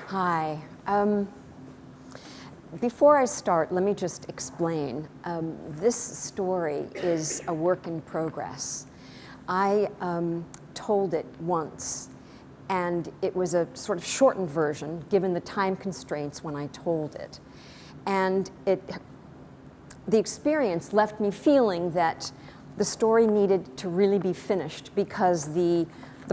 Hi. Before I start, let me just explain. This story is a work in progress. I told it once, and it was a sort of shortened version, given the time constraints when I told it. And the experience left me feeling that the story needed to really be finished because the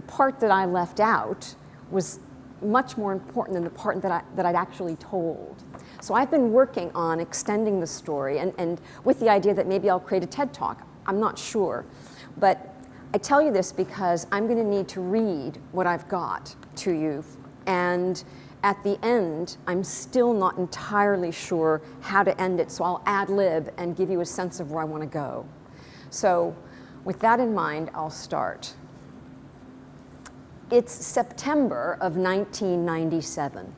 part that I left out was much more important than the part that I'd actually told. So I've been working on extending the story and with the idea that maybe I'll create a TED Talk. I'm not sure. But I tell you this because I'm going to need to read what I've got to you. And at the end, I'm still not entirely sure how to end it, so I'll ad-lib and give you a sense of where I want to go. So with that in mind, I'll start. It's September of 1997.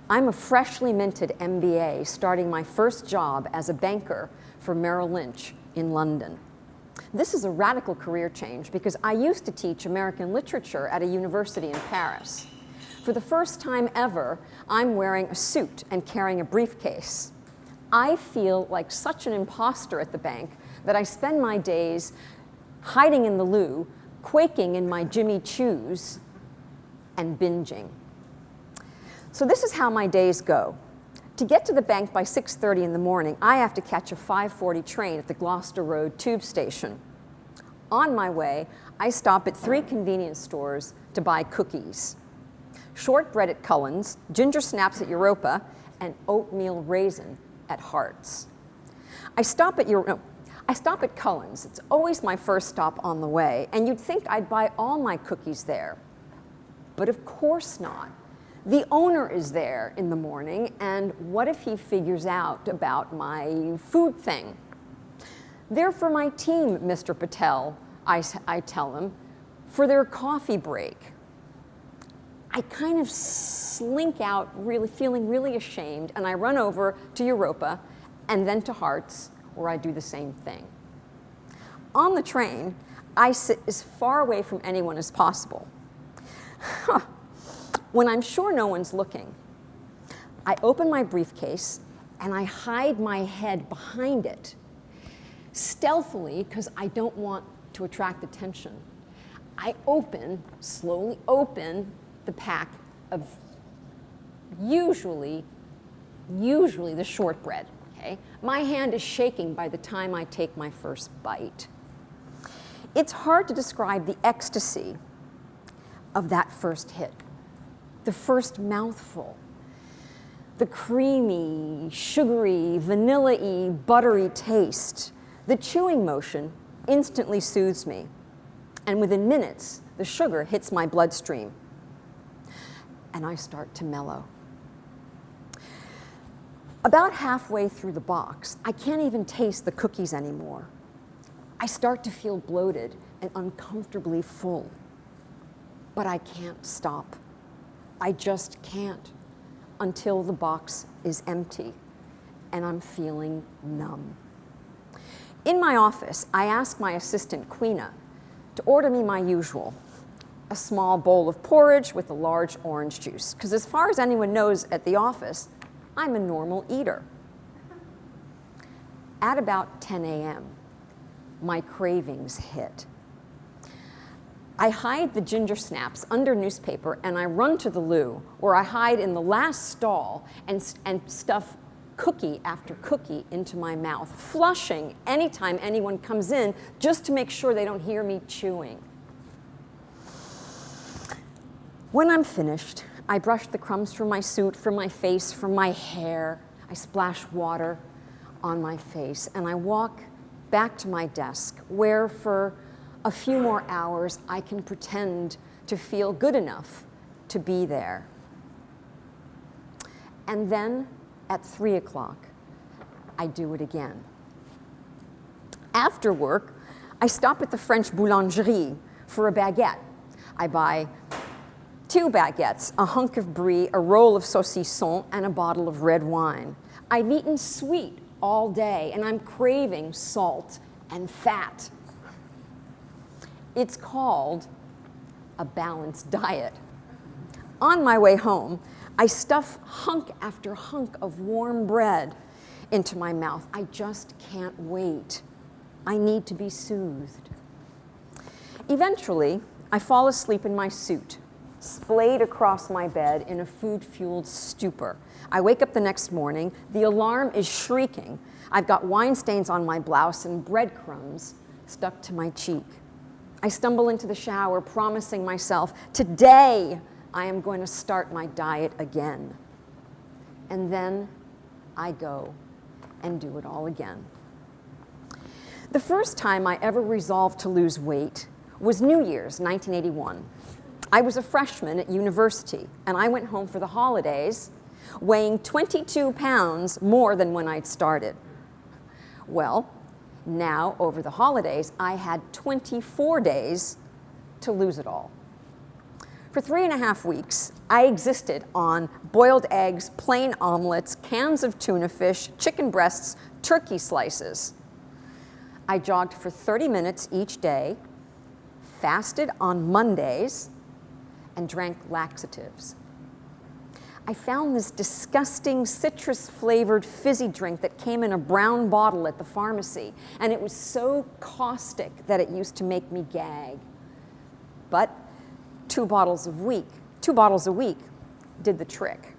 I'm a freshly minted MBA starting my first job as a banker for Merrill Lynch in London. This is a radical career change because I used to teach American literature at a university in Paris. For the first time ever, I'm wearing a suit and carrying a briefcase. I feel like such an imposter at the bank that I spend my days hiding in the loo, quaking in my Jimmy Choos, and binging. So this is how my days go. To get to the bank by 6:30 in the morning, I have to catch a 5:40 train at the Gloucester Road tube station. On my way, I stop at 3 convenience stores to buy cookies. Shortbread at Cullen's, ginger snaps at Europa, and oatmeal raisin at Hart's. I stop at Cullen's. It's always my first stop on the way, and you'd think I'd buy all my cookies there. But of course not. The owner is there in the morning, and what if he figures out about my food thing? They're for my team, Mr. Patel, I tell him, for their coffee break. I kind of slink out, feeling really ashamed, and I run over to Europa and then to Hart's, where I do the same thing. On the train, I sit as far away from anyone as possible. When I'm sure no one's looking, I open my briefcase and I hide my head behind it, stealthily, because I don't want to attract attention. I slowly open the pack of usually the shortbread. Okay? My hand is shaking by the time I take my first bite. It's hard to describe the ecstasy of that first hit, the first mouthful, the creamy, sugary, vanilla-y, buttery taste. The chewing motion instantly soothes me, and within minutes, the sugar hits my bloodstream, and I start to mellow. About halfway through the box, I can't even taste the cookies anymore. I start to feel bloated and uncomfortably full. But I can't stop. I just can't until the box is empty and I'm feeling numb. In my office, I ask my assistant, Queena, to order me my usual, a small bowl of porridge with a large orange juice, because as far as anyone knows at the office, I'm a normal eater. At about 10 a.m., my cravings hit. I hide the ginger snaps under newspaper and I run to the loo, where I hide in the last stall and stuff cookie after cookie into my mouth, flushing anytime anyone comes in just to make sure they don't hear me chewing. When I'm finished, I brush the crumbs from my suit, from my face, from my hair. I splash water on my face and I walk back to my desk, where for a few more hours I can pretend to feel good enough to be there. And then at 3 o'clock, I do it again. After work, I stop at the French boulangerie for a baguette. I buy 2 baguettes, a hunk of brie, a roll of saucisson, and a bottle of red wine. I've eaten sweet all day, and I'm craving salt and fat. It's called a balanced diet. On my way home, I stuff hunk after hunk of warm bread into my mouth. I just can't wait. I need to be soothed. Eventually, I fall asleep in my suit, splayed across my bed in a food-fueled stupor. I wake up the next morning, the alarm is shrieking. I've got wine stains on my blouse and breadcrumbs stuck to my cheek. I stumble into the shower, promising myself, today I am going to start my diet again. And then I go and do it all again. The first time I ever resolved to lose weight was New Year's, 1981. I was a freshman at university, and I went home for the holidays weighing 22 pounds more than when I'd started. Well, now over the holidays, I had 24 days to lose it all. For 3.5 weeks, I existed on boiled eggs, plain omelets, cans of tuna fish, chicken breasts, turkey slices. I jogged for 30 minutes each day, fasted on Mondays, and drank laxatives. I found this disgusting citrus-flavored fizzy drink that came in a brown bottle at the pharmacy, and it was so caustic that it used to make me gag. But 2 bottles a week did the trick.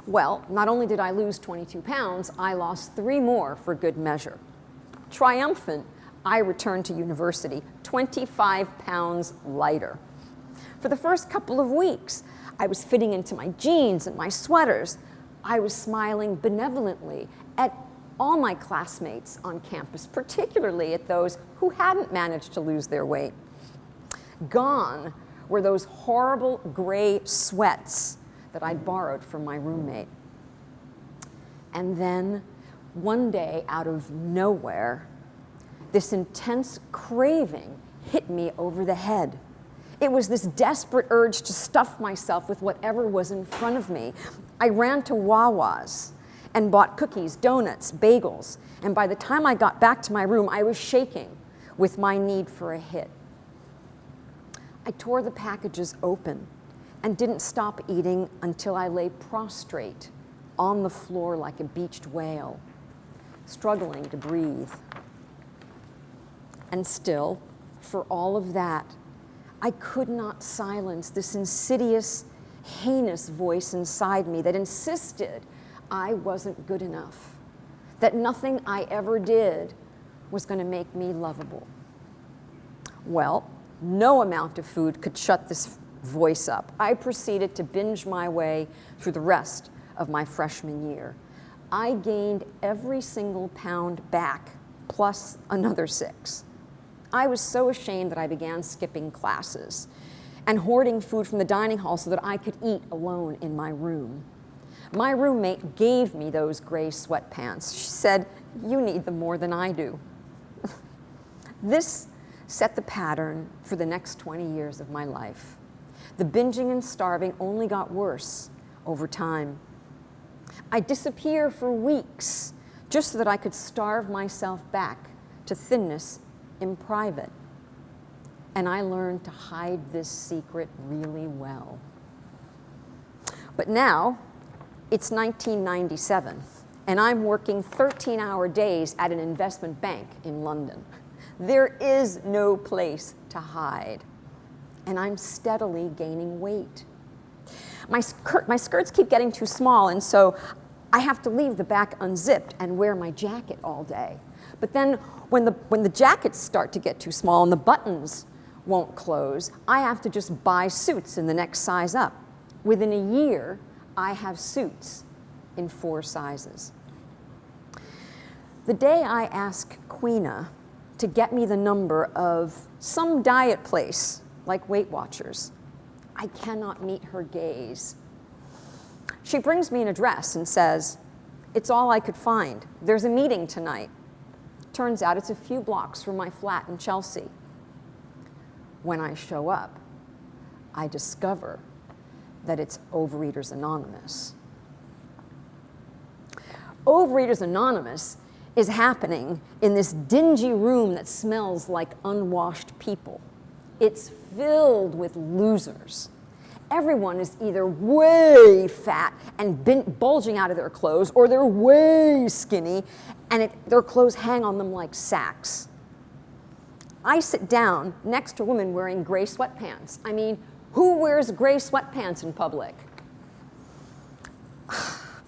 Well, not only did I lose 22 pounds, I lost 3 more for good measure. Triumphant, I returned to university 25 pounds lighter. For the first couple of weeks, I was fitting into my jeans and my sweaters. I was smiling benevolently at all my classmates on campus, particularly at those who hadn't managed to lose their weight. Gone were those horrible gray sweats that I'd borrowed from my roommate. And then, one day, out of nowhere, this intense craving hit me over the head. It was this desperate urge to stuff myself with whatever was in front of me. I ran to Wawa's and bought cookies, donuts, bagels, and by the time I got back to my room, I was shaking with my need for a hit. I tore the packages open and didn't stop eating until I lay prostrate on the floor like a beached whale, struggling to breathe. And still, for all of that, I could not silence this insidious, heinous voice inside me that insisted I wasn't good enough, that nothing I ever did was going to make me lovable. Well, no amount of food could shut this voice up. I proceeded to binge my way through the rest of my freshman year. I gained every single pound back, plus another 6. I was so ashamed that I began skipping classes and hoarding food from the dining hall so that I could eat alone in my room. My roommate gave me those gray sweatpants. She said, "You need them more than I do." This set the pattern for the next 20 years of my life. The binging and starving only got worse over time. I'd disappear for weeks just so that I could starve myself back to thinness in private. And I learned to hide this secret really well. But now, it's 1997, and I'm working 13-hour days at an investment bank in London. There is no place to hide, and I'm steadily gaining weight. My skirts keep getting too small, and so I have to leave the back unzipped and wear my jacket all day. But then when the jackets start to get too small and the buttons won't close, I have to just buy suits in the next size up. Within a year, I have suits in 4 sizes. The day I ask Queena to get me the number of some diet place like Weight Watchers, I cannot meet her gaze. She brings me an address and says, "It's all I could find. There's a meeting tonight." Turns out it's a few blocks from my flat in Chelsea. When I show up, I discover that it's Overeaters Anonymous. Overeaters Anonymous is happening in this dingy room that smells like unwashed people. It's filled with losers. Everyone is either way fat and bulging out of their clothes, or they're way skinny and their clothes hang on them like sacks. I sit down next to a woman wearing gray sweatpants. I mean, who wears gray sweatpants in public?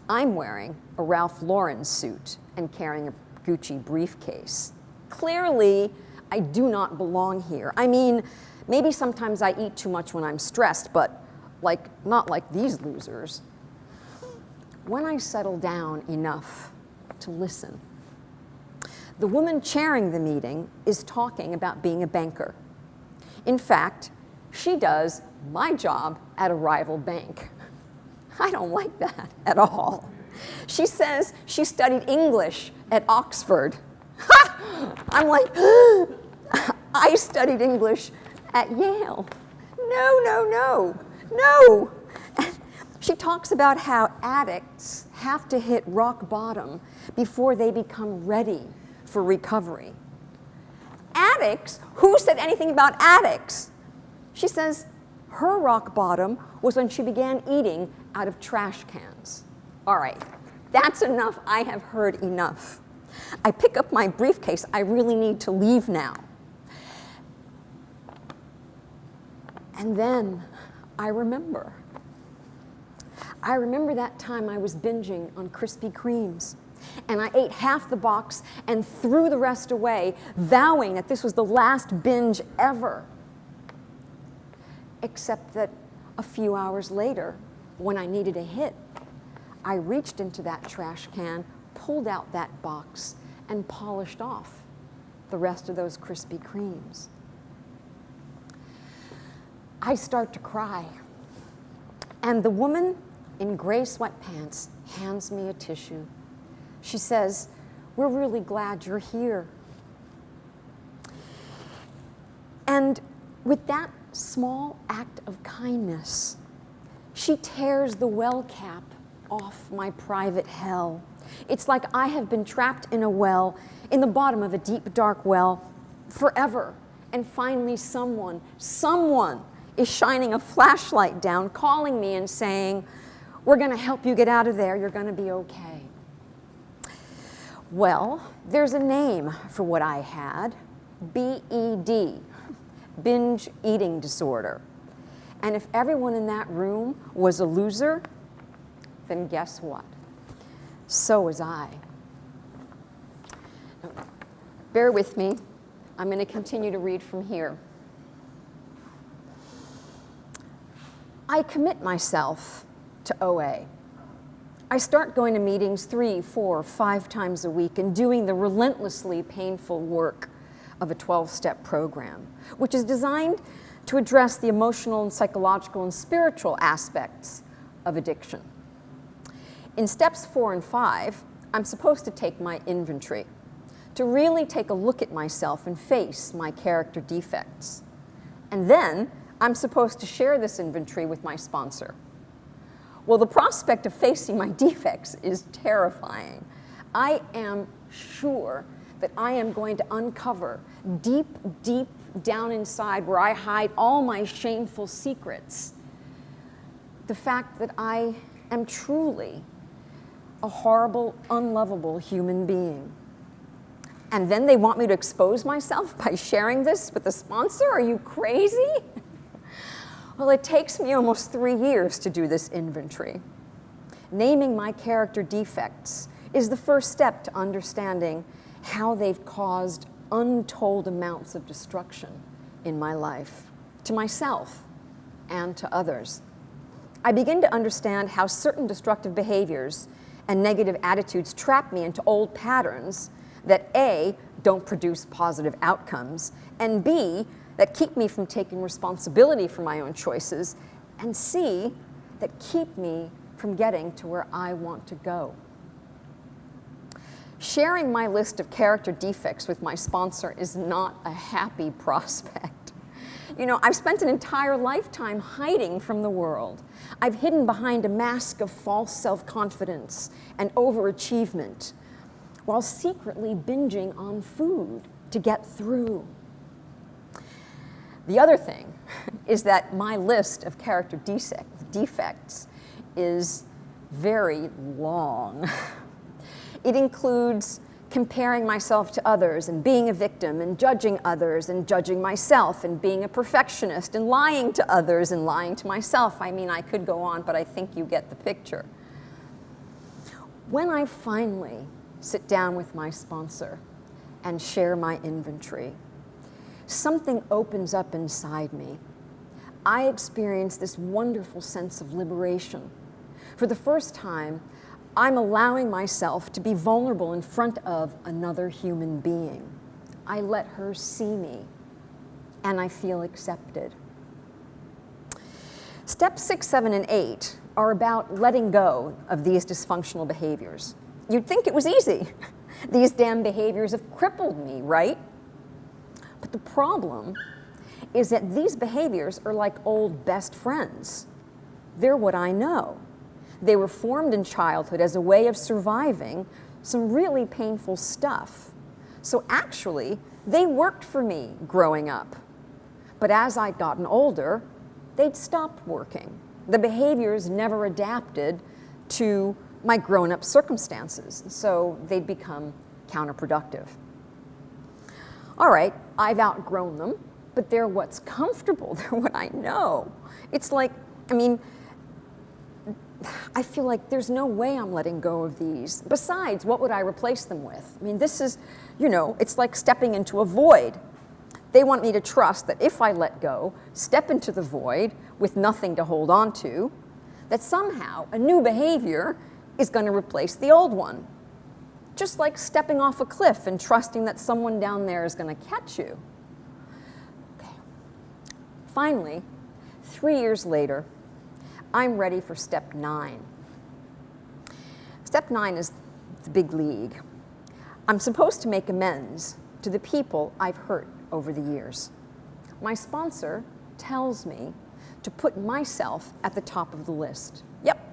I'm wearing a Ralph Lauren suit and carrying a Gucci briefcase. Clearly, I do not belong here. I mean, maybe sometimes I eat too much when I'm stressed, but not like these losers. When I settle down enough to listen, the woman chairing the meeting is talking about being a banker. In fact, she does my job at a rival bank. I don't like that at all. She says she studied English at Oxford. I'm like, I studied English at Yale. No. She talks about how addicts have to hit rock bottom before they become ready for recovery. Addicts? Who said anything about addicts? She says her rock bottom was when she began eating out of trash cans. All right, that's enough. I have heard enough. I pick up my briefcase. I really need to leave now. And then I remember that time I was binging on Krispy Kremes. And I ate half the box and threw the rest away, vowing that this was the last binge ever. Except that a few hours later, when I needed a hit, I reached into that trash can, pulled out that box, and polished off the rest of those Krispy Kremes. I start to cry. And the woman in gray sweatpants hands me a tissue. She says, "We're really glad you're here." And with that small act of kindness, she tears the well cap off my private hell. It's like I have been trapped in a well, in the bottom of a deep, dark well, forever. And finally someone is shining a flashlight down, calling me and saying, "We're going to help you get out of there. You're going to be okay." Well, there's a name for what I had, BED, binge eating disorder. And if everyone in that room was a loser, then guess what? So was I. Now, bear with me. I'm going to continue to read from here. I commit myself to OA. I start going to meetings 3, 4, 5 times a week and doing the relentlessly painful work of a 12-step program, which is designed to address the emotional and psychological and spiritual aspects of addiction. In steps 4 and 5, I'm supposed to take my inventory, to really take a look at myself and face my character defects. And then I'm supposed to share this inventory with my sponsor. Well, the prospect of facing my defects is terrifying. I am sure that I am going to uncover deep, deep down inside where I hide all my shameful secrets, the fact that I am truly a horrible, unlovable human being. And then they want me to expose myself by sharing this with a sponsor? Are you crazy? Well, it takes me almost 3 years to do this inventory. Naming my character defects is the first step to understanding how they've caused untold amounts of destruction in my life, to myself and to others. I begin to understand how certain destructive behaviors and negative attitudes trap me into old patterns that A, don't produce positive outcomes, and B, that keep me from taking responsibility for my own choices, and C, that keep me from getting to where I want to go. Sharing my list of character defects with my sponsor is not a happy prospect. You know, I've spent an entire lifetime hiding from the world. I've hidden behind a mask of false self-confidence and overachievement, while secretly binging on food to get through. The other thing is that my list of character defects is very long. It includes comparing myself to others and being a victim and judging others and judging myself and being a perfectionist and lying to others and lying to myself. I mean, I could go on, but I think you get the picture. When I finally sit down with my sponsor and share my inventory, something opens up inside me. I experience this wonderful sense of liberation. For the first time, I'm allowing myself to be vulnerable in front of another human being. I let her see me, and I feel accepted. Steps 6, 7, and 8 are about letting go of these dysfunctional behaviors. You'd think it was easy. These damn behaviors have crippled me, right? But the problem is that these behaviors are like old best friends. They're what I know. They were formed in childhood as a way of surviving some really painful stuff. So actually, they worked for me growing up. But as I'd gotten older, they'd stopped working. The behaviors never adapted to my grown-up circumstances, so they'd become counterproductive. All right, I've outgrown them, but they're what's comfortable. They're what I know. It's like, I feel like there's no way I'm letting go of these. Besides, what would I replace them with? This is, it's like stepping into a void. They want me to trust that if I let go, step into the void with nothing to hold on to, that somehow a new behavior is going to replace the old one. Just like stepping off a cliff and trusting that someone down there is going to catch you. Okay. Finally, 3 years later, I'm ready for step 9. Step 9 is the big league. I'm supposed to make amends to the people I've hurt over the years. My sponsor tells me to put myself at the top of the list. Yep,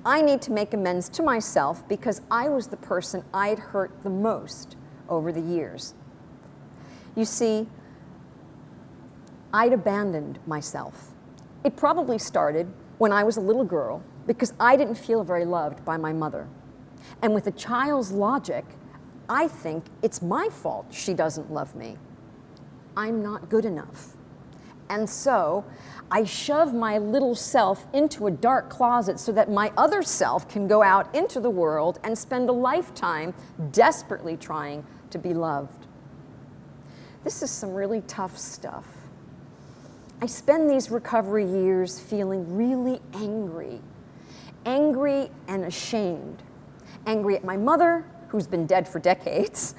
I need to make amends to myself because I was the person I'd hurt the most over the years. You see, I'd abandoned myself. It probably started when I was a little girl because I didn't feel very loved by my mother. And with a child's logic, I think it's my fault she doesn't love me. I'm not good enough. And so I shove my little self into a dark closet so that my other self can go out into the world and spend a lifetime desperately trying to be loved. This is some really tough stuff. I spend these recovery years feeling really angry and ashamed. Angry at my mother, who's been dead for decades.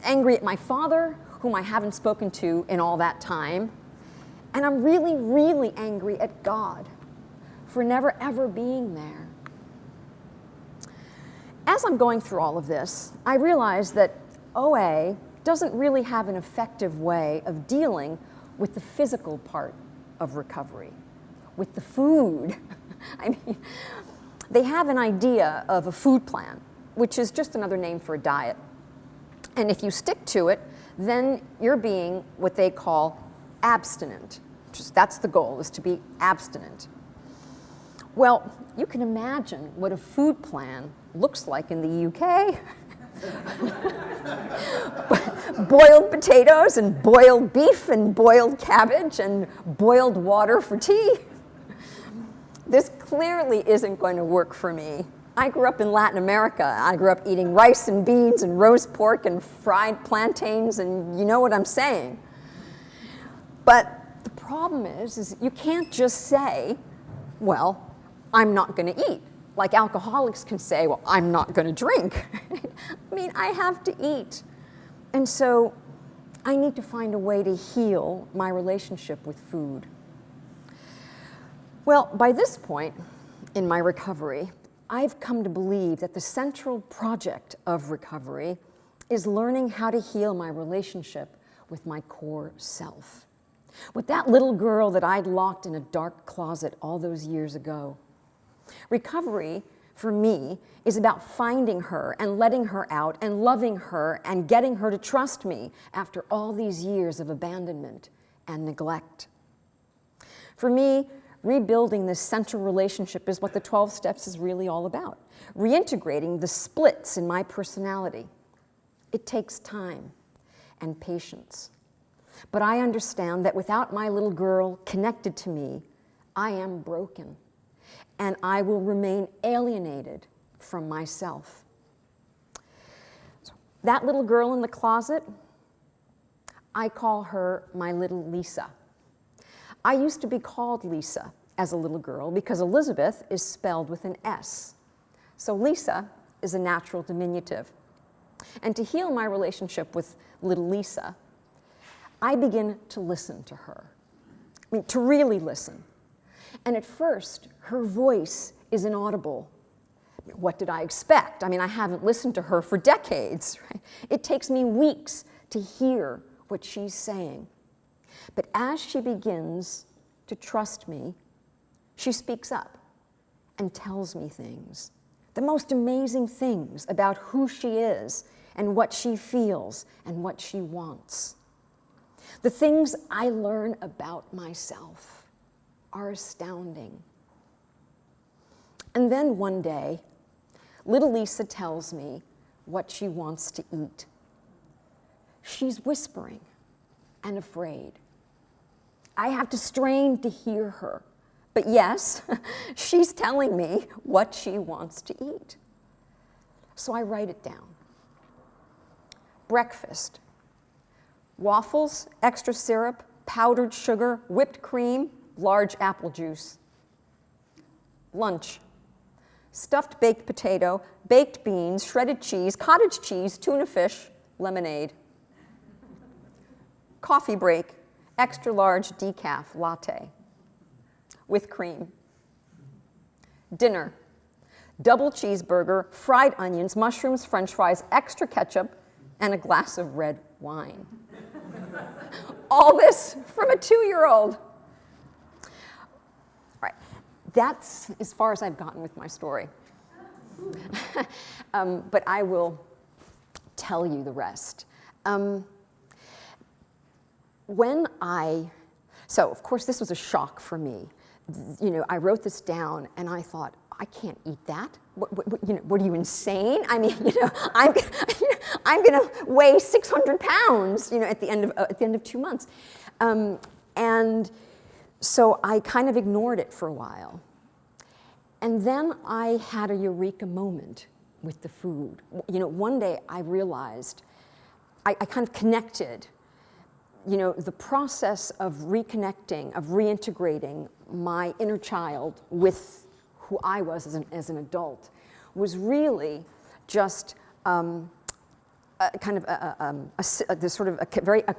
Angry at my father, whom I haven't spoken to in all that time. And I'm really, really angry at God for never ever being there. As I'm going through all of this, I realize that OA doesn't really have an effective way of dealing with the physical part of recovery, with the food. They have an idea of a food plan, which is just another name for a diet. And if you stick to it, then you're being what they call abstinent. That's the goal, is to be abstinent. Well, you can imagine what a food plan looks like in the UK. Boiled potatoes and boiled beef and boiled cabbage and boiled water for tea. This clearly isn't going to work for me. I grew up in Latin America. I grew up eating rice and beans and roast pork and fried plantains, and you know what I'm saying. But the problem is you can't just say, well, I'm not going to eat. Like alcoholics can say, well, I'm not going to drink. I have to eat. And so I need to find a way to heal my relationship with food. Well, by this point in my recovery, I've come to believe that the central project of recovery is learning how to heal my relationship with my core self, with that little girl that I'd locked in a dark closet all those years ago. Recovery, for me, is about finding her and letting her out and loving her and getting her to trust me after all these years of abandonment and neglect. For me, rebuilding this central relationship is what the 12 steps is really all about. Reintegrating the splits in my personality. It takes time and patience. But I understand that without my little girl connected to me, I am broken, and I will remain alienated from myself. So that little girl in the closet, I call her my little Lisa. I used to be called Lisa as a little girl because Elisabeth is spelled with an S. So Lisa is a natural diminutive. And to heal my relationship with little Lisa, I begin to listen to her. I mean, to really listen. And at first, her voice is inaudible. What did I expect? I mean, I haven't listened to her for decades, right? It takes me weeks to hear what she's saying. But as she begins to trust me, she speaks up and tells me things. The most amazing things about who she is and what she feels and what she wants. The things I learn about myself are astounding. And then one day, little Lisa tells me what she wants to eat. She's whispering and afraid. I have to strain to hear her. But yes, she's telling me what she wants to eat. So I write it down. Breakfast: waffles, extra syrup, powdered sugar, whipped cream, large apple juice. Lunch: stuffed baked potato, baked beans, shredded cheese, cottage cheese, tuna fish, lemonade. Coffee break: extra large decaf latte with cream. Dinner: double cheeseburger, fried onions, mushrooms, french fries, extra ketchup, and a glass of red wine. All this from a 2-year-old. All right, that's as far as I've gotten with my story. But I will tell you the rest. So of course this was a shock for me. You know, I wrote this down and I thought, I can't eat that. What are you, insane? I mean, I'm going to weigh 600 pounds, at the end of 2 months. And so I kind of ignored it for a while. And then I had a eureka moment with the food. One day I realized, I kind of connected, the process of reconnecting, of reintegrating my inner child with who I was as an adult was really just a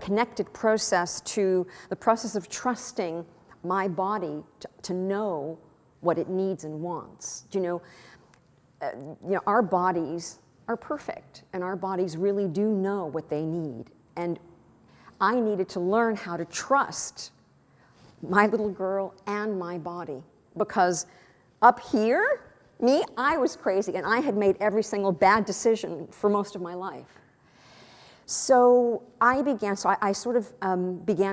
connected process to the process of trusting my body to know what it needs and wants. Our bodies are perfect, and our bodies really do know what they need. And I needed to learn how to trust my little girl and my body, because up here, I was crazy, and I had made every single bad decision for most of my life. So I began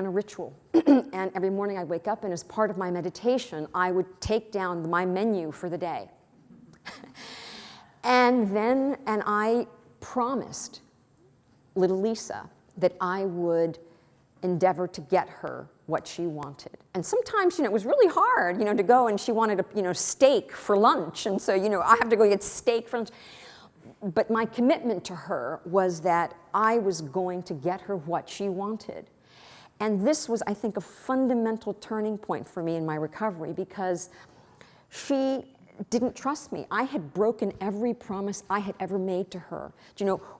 a ritual. And every morning I'd wake up, and as part of my meditation, I would take down my menu for the day. And I promised little Lisa that I would endeavor to get her what she wanted. And sometimes, it was really hard, to go, and she wanted steak for lunch. And so, I have to go get steak for lunch. But my commitment to her was that I was going to get her what she wanted. And this was, I think, a fundamental turning point for me in my recovery, because she didn't trust me. I had broken every promise I had ever made to her.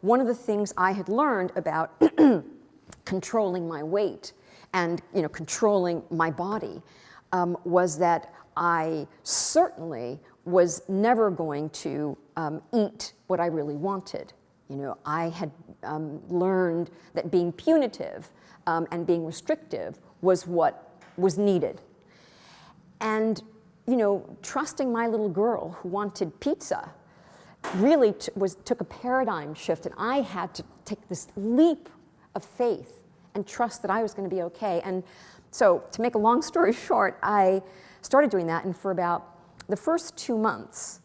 One of the things I had learned about controlling my weight and controlling my body was that I certainly was never going to eat what I really wanted. I had learned that being punitive and being restrictive was what was needed. And trusting my little girl who wanted pizza really took a paradigm shift, and I had to take this leap of faith and trust that I was going to be okay. And so, to make a long story short, I started doing that, and for about the first 2 months,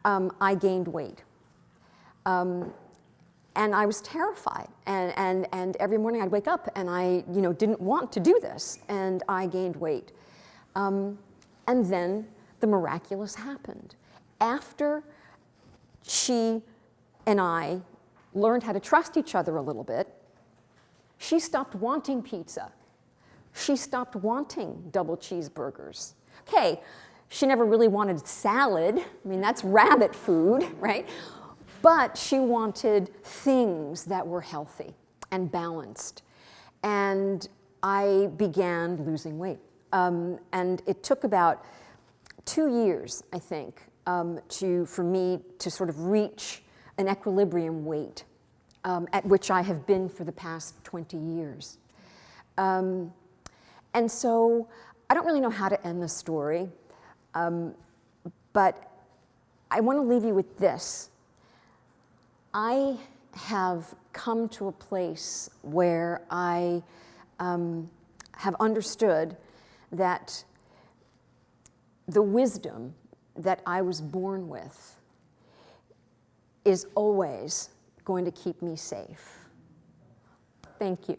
I gained weight. And I was terrified, and every morning I'd wake up and I didn't want to do this, and I gained weight. And then the miraculous happened. After she and I learned how to trust each other a little bit, she stopped wanting pizza. She stopped wanting double cheeseburgers. Okay, she never really wanted salad. I mean, that's rabbit food, right? But she wanted things that were healthy and balanced. And I began losing weight. And it took about 2 years, I think, for me to sort of reach an equilibrium weight at which I have been for the past 20 years. And so I don't really know how to end the story, but I want to leave you with this. I have come to a place where I have understood that the wisdom that I was born with is always going to keep me safe. Thank you.